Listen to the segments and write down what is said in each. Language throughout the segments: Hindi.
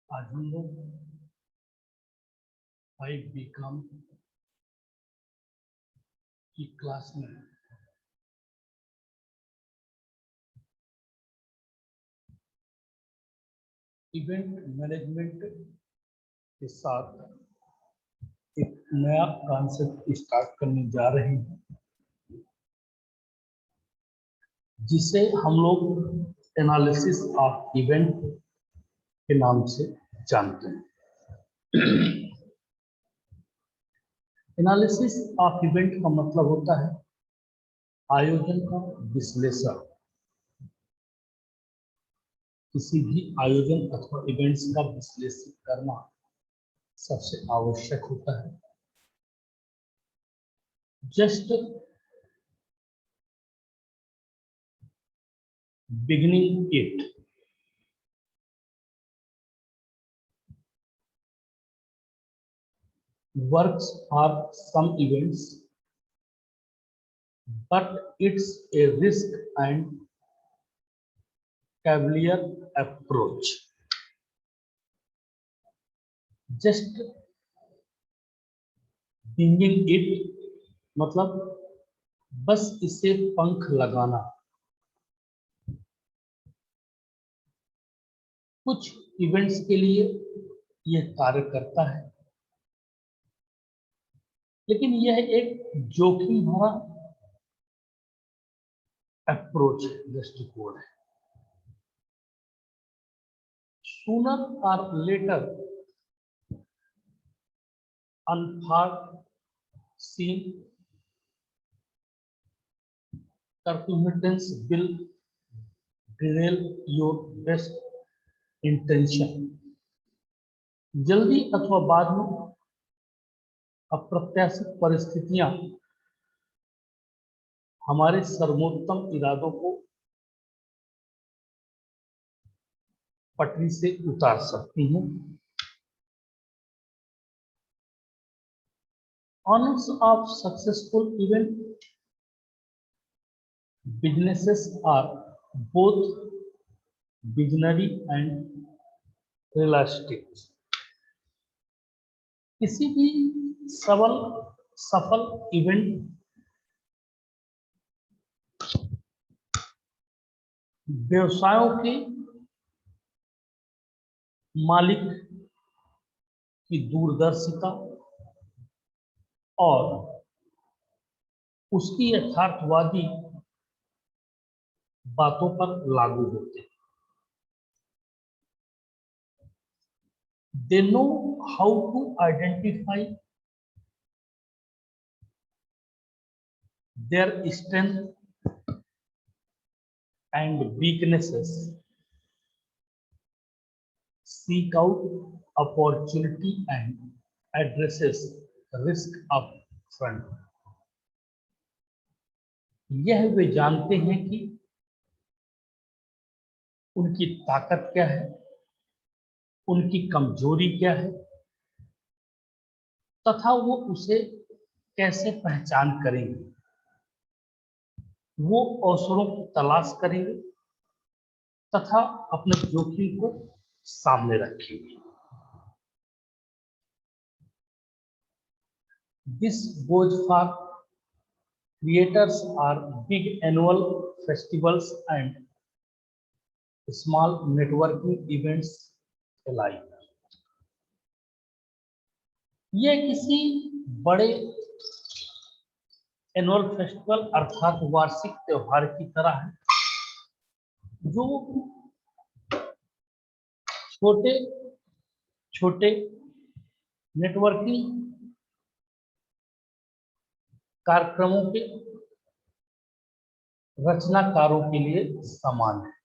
आज हम लोग 5 बीकॉम की क्लास में इवेंट मैनेजमेंट के साथ एक नया कॉन्सेप्ट स्टार्ट करने जा रहे हैं, जिसे हम लोग एनालिसिस ऑफ इवेंट के नाम से जानते हैं। एनालिसिस ऑफ इवेंट का मतलब होता है आयोजन का विश्लेषण। किसी भी आयोजन अथवा इवेंट्स का विश्लेषण करना सबसे आवश्यक होता है। Just beginning it, works for some events, but it's a risk and cavalier approach. Just winging it मतलब बस इसे पंख लगाना। कुछ इवेंट्स के लिए यह कार्य करता है, लेकिन यह एक जोखिम भरा अप्रोच दृष्टिकोण है। Sooner or later, unforeseen circumstances will derail your best intention. जल्दी अथवा बाद में अप्रत्याशित परिस्थितियां हमारे सर्वोत्तम इरादों को पटरी से उतार सकती हैं। Honors of successful event businesses are both visionary and realistic. किसी भी सफल इवेंट व्यवसायों के मालिक की दूरदर्शिता और उसकी यथार्थवादी बातों पर लागू होते हैं। They know how to identify their strength and weaknesses, seek out opportunity and addresses risk up front. यह वे जानते हैं कि उनकी ताकत क्या है, उनकी कमजोरी क्या है, तथा वो उसे कैसे पहचान करेंगे। वो अवसरों की तलाश करेंगे तथा अपने जोखिम को सामने रखेंगे। This goes for creators are big annual festivals and small networking events alike. ये किसी बड़े एनुअल फेस्टिवल अर्थात वार्षिक त्योहार की तरह है, जो छोटे छोटे नेटवर्किंग कार्यक्रमों के रचनाकारों के लिए समान है।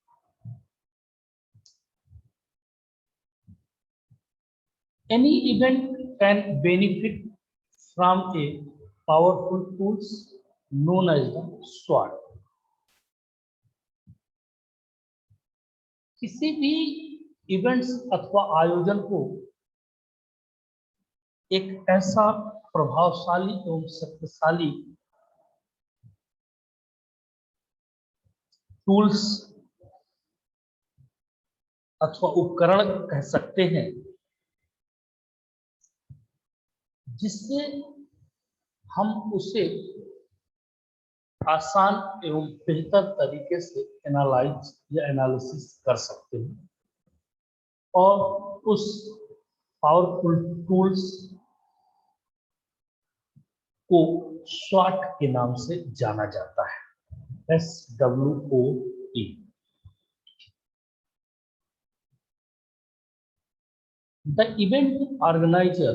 Any event can benefit from a powerful tools known as the SWOT. किसी भी इवेंट्स अथवा आयोजन को एक ऐसा प्रभावशाली एवं शक्तिशाली टूल्स अथवा उपकरण कह सकते हैं, जिससे हम उसे आसान एवं बेहतर तरीके से एनालाइज या एनालिसिस कर सकते हैं और उस पावरफुल टूल्स को SWOT के नाम से जाना जाता है। SWOT। The event organizer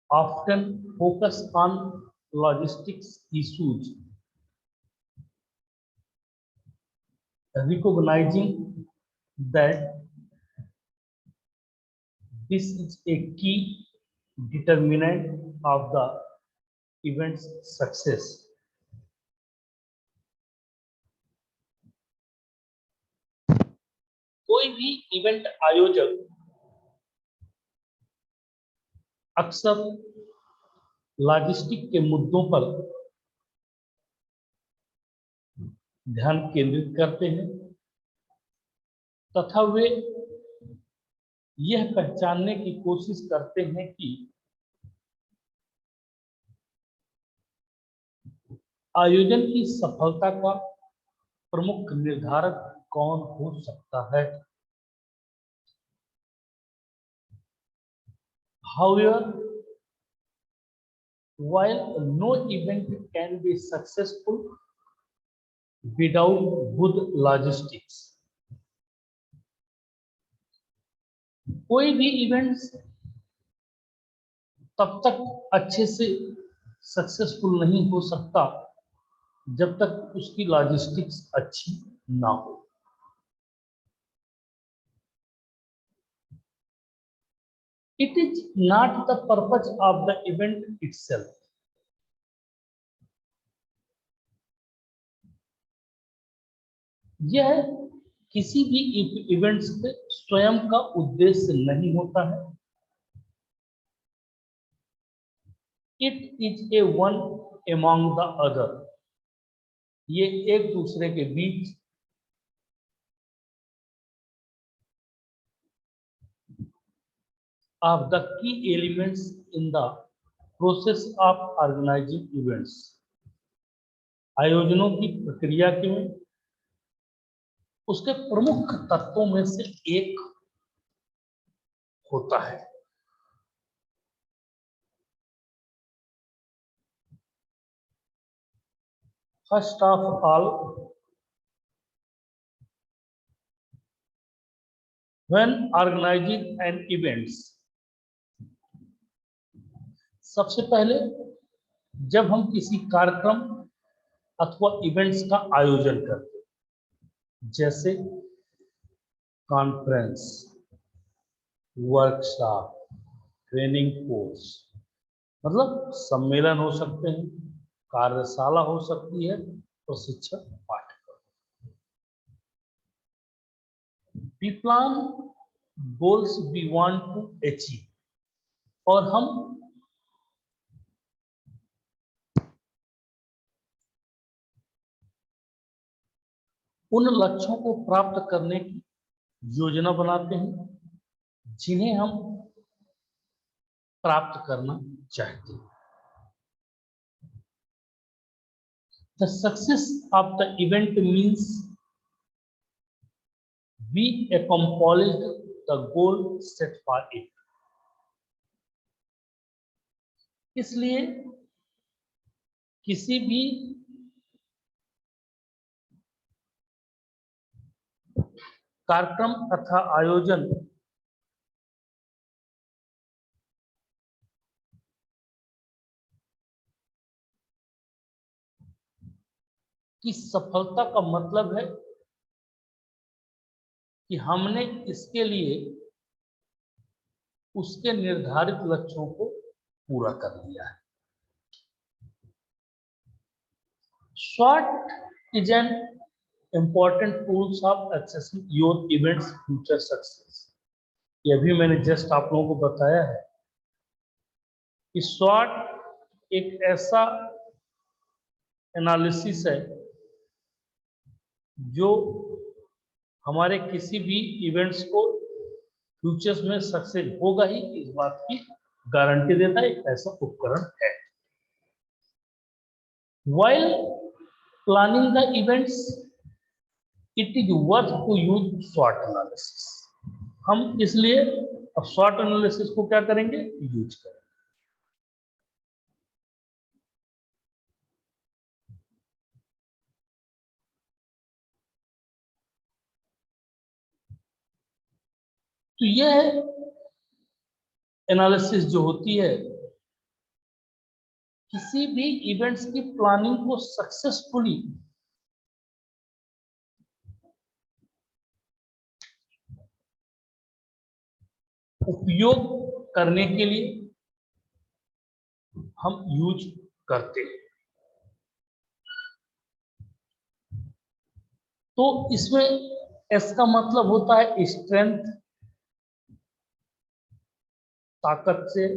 often focus on logistics issues, recognizing that this is a key determinant of the event's success. कोई भी इवेंट आयोजक अक्सर लॉजिस्टिक के मुद्दों पर ध्यान केंद्रित करते हैं तथा वे यह पहचानने की कोशिश करते हैं कि आयोजन की सफलता का प्रमुख निर्धारक कौन हो सकता है। However, while no event can be successful without good logistics, कोई भी इवेंट्स तब तक अच्छे से सक्सेसफुल नहीं हो सकता जब तक उसकी लॉजिस्टिक्स अच्छी ना हो। It is not the purpose of the event itself. यह किसी भी इवेंट्स के स्वयं का उद्देश्य नहीं होता है। It is a one among the other. ये एक दूसरे के बीच of the key elements in the process of organizing events. आयोजनों की प्रक्रिया के उसके प्रमुख तत्वों में से एक होता है। First of all, when organizing an events, सबसे पहले जब हम किसी कार्यक्रम अथवा इवेंट्स का आयोजन करते हैं, जैसे कॉन्फ्रेंस, वर्कशॉप, ट्रेनिंग कोर्स, मतलब सम्मेलन हो सकते हैं, कार्यशाला हो सकती है, प्रशिक्षण पाठ्यक्रम। We plan goals we want to achieve, और हम उन लक्ष्यों को प्राप्त करने की योजना बनाते हैं जिन्हें हम प्राप्त करना चाहते हैं। The success of the event means we accomplished the goal set for it. इसलिए किसी भी कार्यक्रम तथा आयोजन कि सफलता का मतलब है कि हमने इसके लिए उसके निर्धारित लक्ष्यों को पूरा कर लिया है। SWOT is an important tools of accessing your events future success। ये अभी मैंने जस्ट आप लोगों को बताया है कि SWOT एक ऐसा एनालिसिस है जो हमारे किसी भी इवेंट्स को फ्यूचर्स में सक्सेस होगा ही इस बात की गारंटी देता है, एक ऐसा उपकरण है। While planning the events, it is worth to use SWOT analysis। हम इसलिए अब SWOT एनालिसिस को क्या करेंगे, यूज करेंगे। तो यह एनालिसिस जो होती है किसी भी इवेंट्स की प्लानिंग को सक्सेसफुली उपयोग करने के लिए हम यूज करते हैं। तो इसमें एस का मतलब होता है स्ट्रेंथ, ताकत से।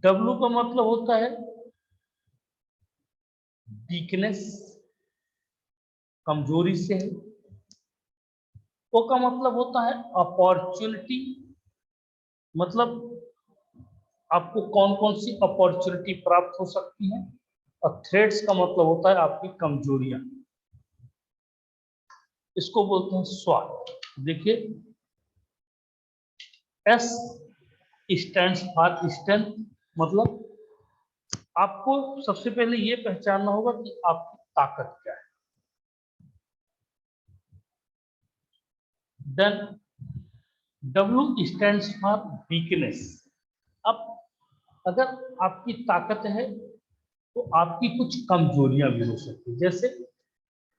डब्ल्यू का मतलब होता है वीकनेस, कमजोरी से। ओ का मतलब होता है अपॉर्चुनिटी, मतलब आपको कौन कौन सी अपॉर्चुनिटी प्राप्त हो सकती है। और थ्रेड्स का मतलब होता है आपकी कमजोरियां, इसको बोलते हैं स्वॉट। देखिए एस स्टैंड्स फॉर स्ट्रेंथ, मतलब आपको सबसे पहले ये पहचानना होगा कि आपकी ताकत क्या है। Then W stands for weakness. अब अगर आपकी ताकत है तो आपकी कुछ कमजोरियां भी हो सकती है। जैसे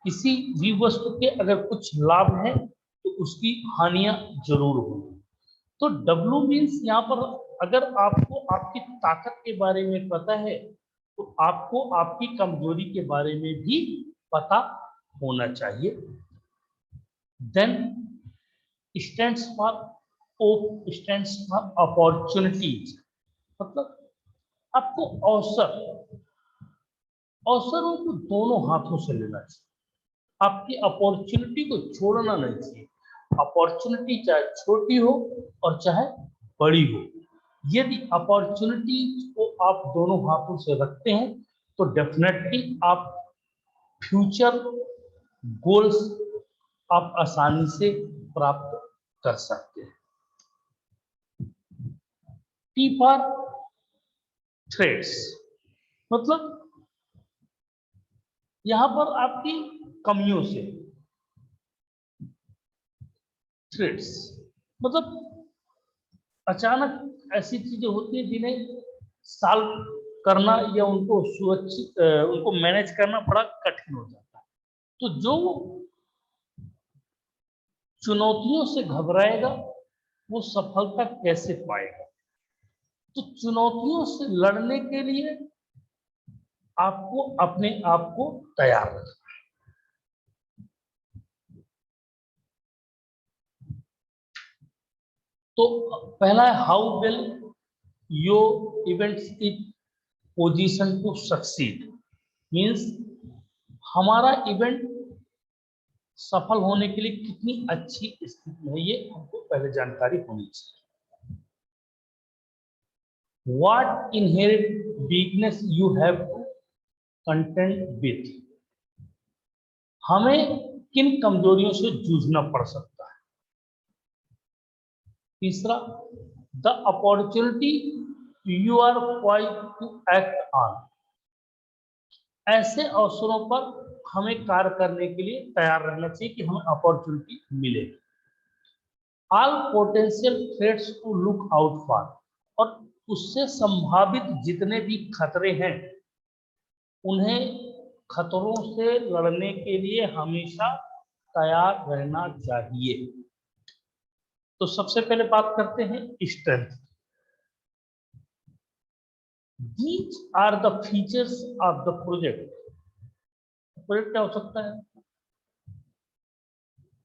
किसी भी वस्तु के अगर कुछ लाभ है तो उसकी हानियां जरूर होंगी। तो डब्ल्यू मीन्स यहाँ पर अगर आपको आपकी ताकत के बारे में पता है तो आपको आपकी कमजोरी के बारे में भी पता होना चाहिए। Then stands for O stands for opportunities, मतलब आपको अवसरों को दोनों हाथों से लेना चाहिए। आपकी अपॉर्चुनिटी को छोड़ना नहीं चाहिए। अपॉर्चुनिटी चाहे छोटी हो और चाहे बड़ी हो, यदि अपॉर्चुनिटी को आप दोनों हाथों से रखते हैं तो डेफिनेटली आप फ्यूचर गोल्स आप आसानी से प्राप्त कर सकते हैं। टी फॉर थ्रेड्स, मतलब यहां पर आपकी कमियों से, थ्रेड्स मतलब अचानक ऐसी चीजें होती है जिन्हें सॉल्व करना या उनको सुरक्षित उनको मैनेज करना बड़ा कठिन हो जाता है। तो जो चुनौतियों से घबराएगा वो सफलता कैसे पाएगा। तो चुनौतियों से लड़ने के लिए आपको अपने आप को तैयार रखना। तो पहला है how well your events is position to succeed, means हमारा इवेंट सफल होने के लिए कितनी अच्छी स्थिति में है, ये हमको पहले जानकारी होनी चाहिए। What inherit weakness you have to content with, हमें किन कमजोरियों से जूझना पड़ सकता है। तीसरा, the opportunity you are quite to act on, ऐसे अवसरों पर हमें कार्य करने के लिए तैयार रहना चाहिए कि हमें अपॉर्चुनिटी मिले। All potential threats to look out for, और उससे संभावित जितने भी खतरे हैं उन्हें खतरों से लड़ने के लिए हमेशा तैयार रहना चाहिए। तो सबसे पहले बात करते हैं strength. These are the features of the project। Project क्या हो सकता है?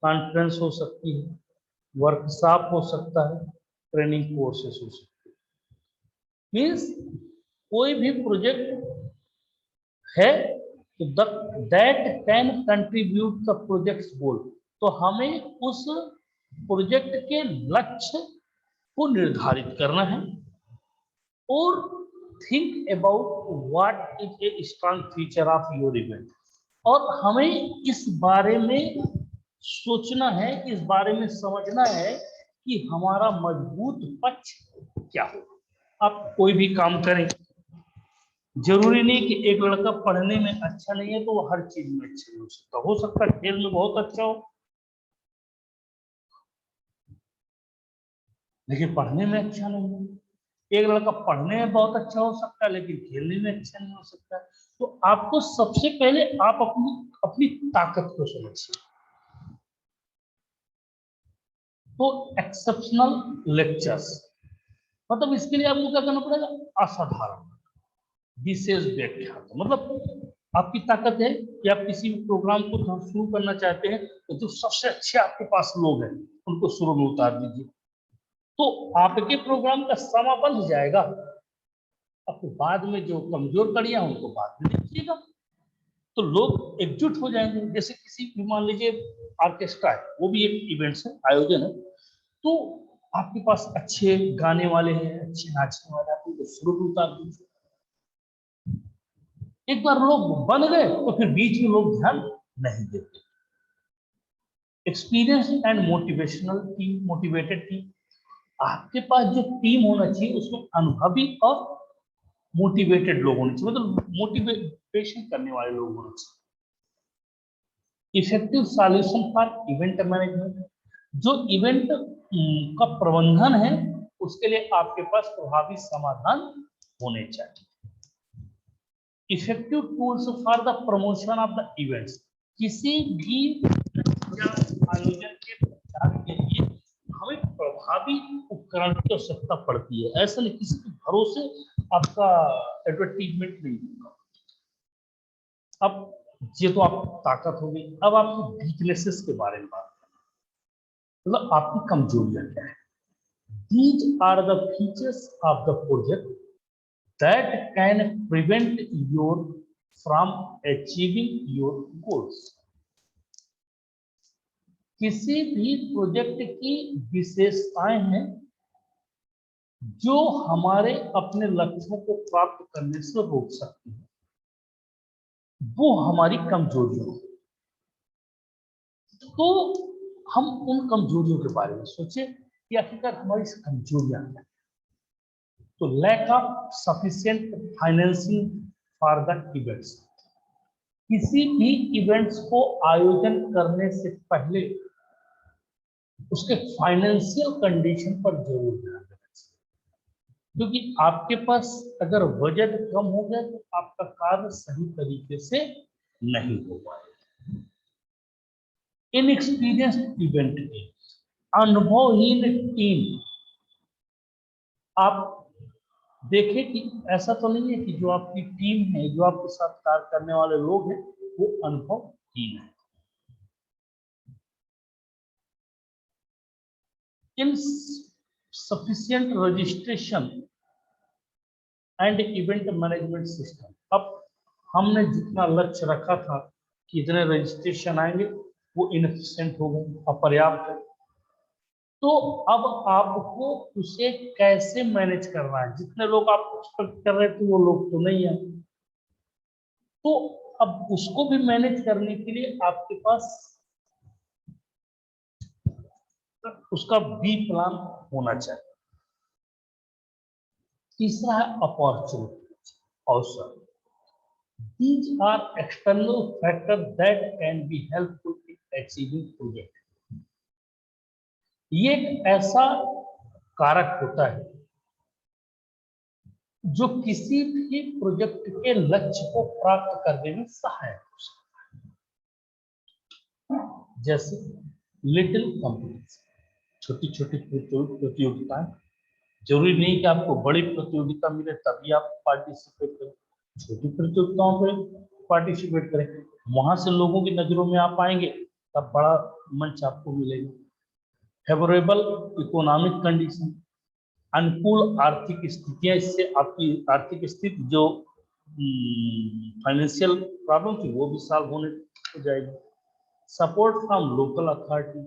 कॉन्फ्रेंस हो सकती है, वर्कशॉप हो सकता है, ट्रेनिंग कोर्सेस हो सकते हैं। मीन्स कोई भी प्रोजेक्ट है तो that can contribute the project's goal. तो हमें उस प्रोजेक्ट के लक्ष्य को निर्धारित करना है और think about what is a strong feature of your event. और हमें इस बारे में सोचना है, इस बारे में समझना है कि हमारा मजबूत पक्ष क्या हो। आप कोई भी काम करें, जरूरी नहीं कि एक लड़का पढ़ने में अच्छा नहीं है तो वो हर चीज में अच्छा नहीं हो सकता है खेल में बहुत अच्छा हो लेकिन पढ़ने में अच्छा नहीं है। एक लड़का पढ़ने में बहुत अच्छा हो सकता है लेकिन खेलने में अच्छा नहीं हो सकता। तो आपको सबसे पहले आप अपनी अपनी ताकत को समझिए। तो एक्सेप्शनल लेक्चर्स मतलब इसके लिए आपको क्या करना पड़ेगा? असाधारण विशेष व्याख्या। मतलब आपकी ताकत है कि आप किसी भी प्रोग्राम को शुरू करना चाहते हैं तो जो सबसे अच्छे आपके पास लोग हैं उनको शुरू में उतार दीजिए, तो आपके प्रोग्राम का समा बंध जाएगा। अब बाद में जो कमजोर कड़ियां उनको बाद में देखिएगा, तो लोग एकजुट हो जाएंगे। जैसे किसी भी मान लीजिए ऑर्केस्ट्रा है, वो भी एक इवेंट है, आयोजन है, तो आपके पास अच्छे गाने वाले हैं, अच्छे नाचने वाले, आप उनको शुरू में उतार दीजिए। एक बार लोग बन गए तो फिर बीच में लोग ध्यान नहीं देते। Experience and motivational team, motivated team. आपके पास जो टीम होना चाहिए उसमें अनुभवी और मोटिवेटेड लोग होने चाहिए, मतलब मोटिवेशन करने वाले लोग होने चाहिए। Effective solution for event management. जो इवेंट का प्रबंधन है उसके लिए आपके पास प्रभावी समाधान होने चाहिए। Effective tools for the promotion of the events. किसी भी आयोजन के प्रचार के लिए हमें प्रभावी उपकरण की आवश्यकता पड़ती है। ऐसा नहीं किसी के भरोसे आपका एडवर्टीजमेंट नहीं होगा। अब ये तो आप ताकत होगी। अब आपकी वीकनेसेस के बारे में बात करें, मतलब आपकी कमजोरियां क्या है। These are the features of the project that can prevent you from achieving your goals। किसी भी प्रोजेक्ट की विशेषताएं हैं जो हमारे अपने लक्ष्यों को प्राप्त करने से रोक सकती हैं, वो हमारी कमजोरियां। तो हम उन कमजोरियों के बारे में सोचे कि आखिरकार हमारी कमजोरियां क्या। तो lack of sufficient financing for the events. किसी भी इवेंट्स को आयोजन करने से पहले उसके फाइनेंशियल कंडीशन पर जरूर ध्यान देना चाहिए, क्योंकि आपके पास अगर बजट कम हो गया तो आपका कार्य सही तरीके से नहीं हो पाएगा। इनएक्सपीरियंस्ड इवेंट टीम, अनुभवहीन टीम। आप देखें कि ऐसा तो नहीं है कि जो आपकी टीम है, जो आपके साथ कार्य करने वाले लोग हैं वो अनुभवहीन है। insufficient registration and event management system. अब हमने जितना लक्ष्य रखा था कि इतने रजिस्ट्रेशन आएंगे वो इनफिशिएंट हो गए, अपर्याप्त है। तो अब आपको उसे कैसे मैनेज करना है। जितने लोग आप एक्सपेक्ट कर रहे थे वो लोग तो नहीं है, तो अब उसको भी मैनेज करने के लिए आपके पास उसका बी प्लान होना चाहिए। तीसरा है अपॉर्चुनिटी, अवसर। These are external factors that can be helpful in achieving project। ये एक ऐसा कारक होता है जो किसी भी प्रोजेक्ट के लक्ष्य को प्राप्त करने में सहायक हो सकता है। जैसे लिटिल कॉम्पिटिशन, छोटी छोटी प्रतियोगिताएं, जरूरी नहीं कि आपको बड़ी प्रतियोगिता मिले तभी आप पार्टिसिपेट करें, छोटी प्रतियोगिताओं पे पार्टिसिपेट करें, वहां से लोगों की नजरों में आप आएंगे तब बड़ा मंच आपको मिलेगा। फेवरेबल इकोनॉमिक कंडीशन, अनुकूल आर्थिक स्थितियां, इससे आपकी आर्थिक स्थिति जो फाइनेंशियल प्रॉब्लम थी वो भी सॉल्व होने हो जाएगी। सपोर्ट फ्रॉम लोकल अथॉरिटी,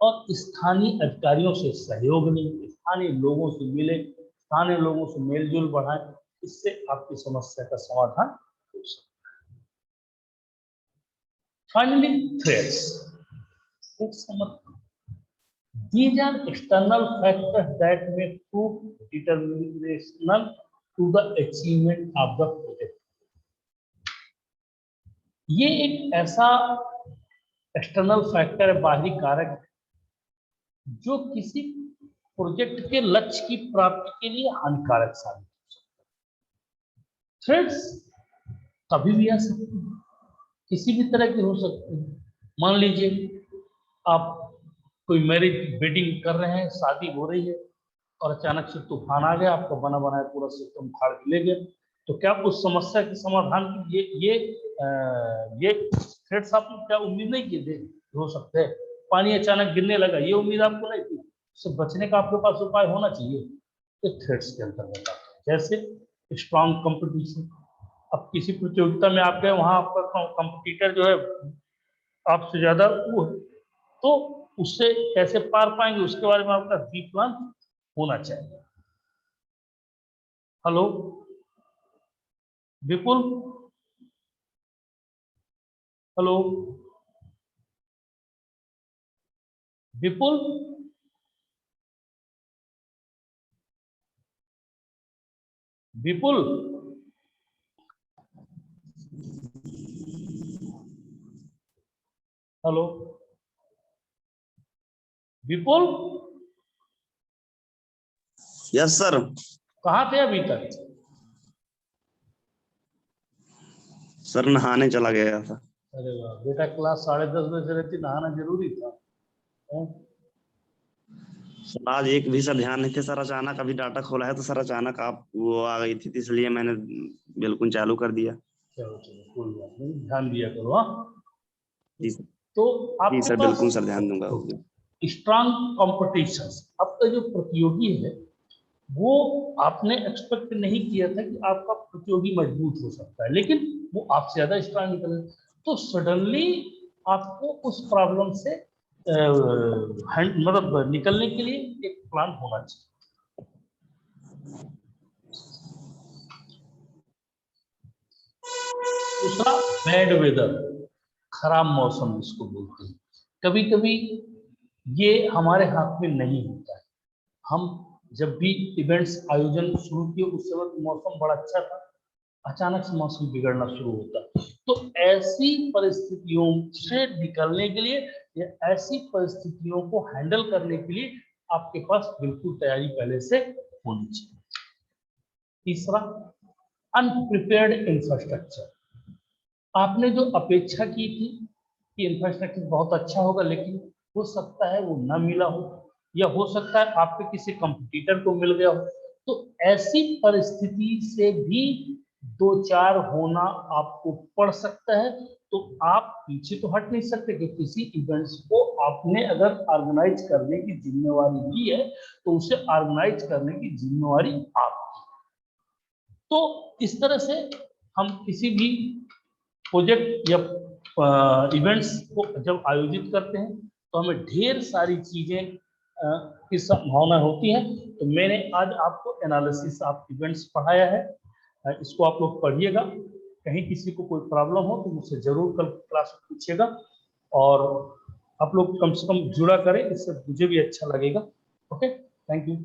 और स्थानीय अधिकारियों से सहयोग नहीं, स्थानीय लोगों से मिले, स्थानीय लोगों से मेलजोल बढ़ाएं, इससे आपकी समस्या का समाधान हो सकता है। Finally threats, these are external factors that may prove determinational to the achievement of the project. ये एक ऐसा एक्सटर्नल फैक्टर है, बाहरी कारक है जो किसी प्रोजेक्ट के लक्ष्य की प्राप्ति के लिए हानिकारक साबित हो सकता है। थ्रेट्स कभी भी आ सकते हैं, किसी भी तरह के हो सकते हैं। मान लीजिए आप कोई मैरिज वेडिंग कर रहे हैं, शादी हो रही है और अचानक से तूफान आ गया, आपका बना बनाया पूरा सिस्टम उखाड़ के ले गया, तो क्या उस समस्या के समाधान की ये थ्रेट्स आप क्या उम्मीद नहीं किए हो सकते हैं? पानी अचानक गिरने लगा, ये उम्मीद आपको नहीं थी, उससे बचने का आपके पास उपाय होना चाहिए, तो थ्रेट्स के अंतर्गत आता है। जैसे स्ट्रॉन्ग कंपटीशन, अब किसी प्रतियोगिता में आप गए, वहां आपका कंपटीटर जो है आपसे ज्यादा वो है, तो उससे कैसे पार पाएंगे उसके बारे में आपका बी प्लान होना चाहिए। हेलो विपुल, हेलो विपुल, विपुल, हेलो विपुल, यस सर। कहाँ थे अभी तक? सर नहाने चला गया था। अरे वाह बेटा, क्लास 10:30 बजे से रहती, नहाना जरूरी था। सर आज एक भी सर ध्यान नहीं थे सर, अचानक अभी डाटा खोला है तो सर अचानक आप वो आ गई थी, तो इसलिए मैंने बिल्कुल चालू कर दिया। चलो चलो कोई बात नहीं, ध्यान दिया करो। हाँ जी सर। तो जी आपके सर, पास बिल्कुल सर ध्यान दूंगा। स्ट्रांग कॉम्पिटिशन, आपका जो प्रतियोगी है वो आपने एक्सपेक्ट नहीं किया था कि आपका प्रतियोगी मजबूत हो सकता है, लेकिन वो आपसे ज्यादा स्ट्रांग निकले, तो सडनली आपको उस प्रॉब्लम से मतलब निकलने के लिए एक प्लान होना चाहिए। दूसरा बैड वेदर, खराब मौसम जिसको बोलते हैं, कभी कभी ये हमारे हाथ में नहीं होता है। हम जब भी इवेंट्स आयोजन शुरू किए उस वक्त मौसम बड़ा अच्छा था, अचानक से मौसम बिगड़ना शुरू होता है, तो ऐसी परिस्थितियों से निकलने के लिए या ऐसी परिस्थितियों को हैंडल करने के लिए आपके पास बिल्कुल तैयारी पहले से होनी चाहिए। तीसरा अनप्रिपेयर्ड इंफ्रास्ट्रक्चर, आपने जो अपेक्षा की थी कि इंफ्रास्ट्रक्चर बहुत अच्छा होगा, लेकिन हो सकता है वो ना मिला हो, या हो सकता है आपके किसी कंपटीटर को मिल गया हो, तो ऐसी परिस्थिति से भी दो चार होना आपको पड़ सकता है। तो आप पीछे तो हट नहीं सकते कि किसी इवेंट्स को आपने अगर ऑर्गेनाइज करने की जिम्मेवारी ली है तो उसे ऑर्गेनाइज करने की जिम्मेवारी आपकी। तो इस तरह से हम किसी भी प्रोजेक्ट या इवेंट्स को जब आयोजित करते हैं तो हमें ढेर सारी चीजें की संभावना होती है। तो मैंने आज आपको एनालिसिस ऑफ इवेंट्स पढ़ाया है, इसको आप लोग पढ़िएगा। कहीं किसी को कोई प्रॉब्लम हो तो मुझसे जरूर कल क्लास में पूछिएगा, और आप लोग कम से कम जुड़ा करें, इससे मुझे भी अच्छा लगेगा। Okay, thank you.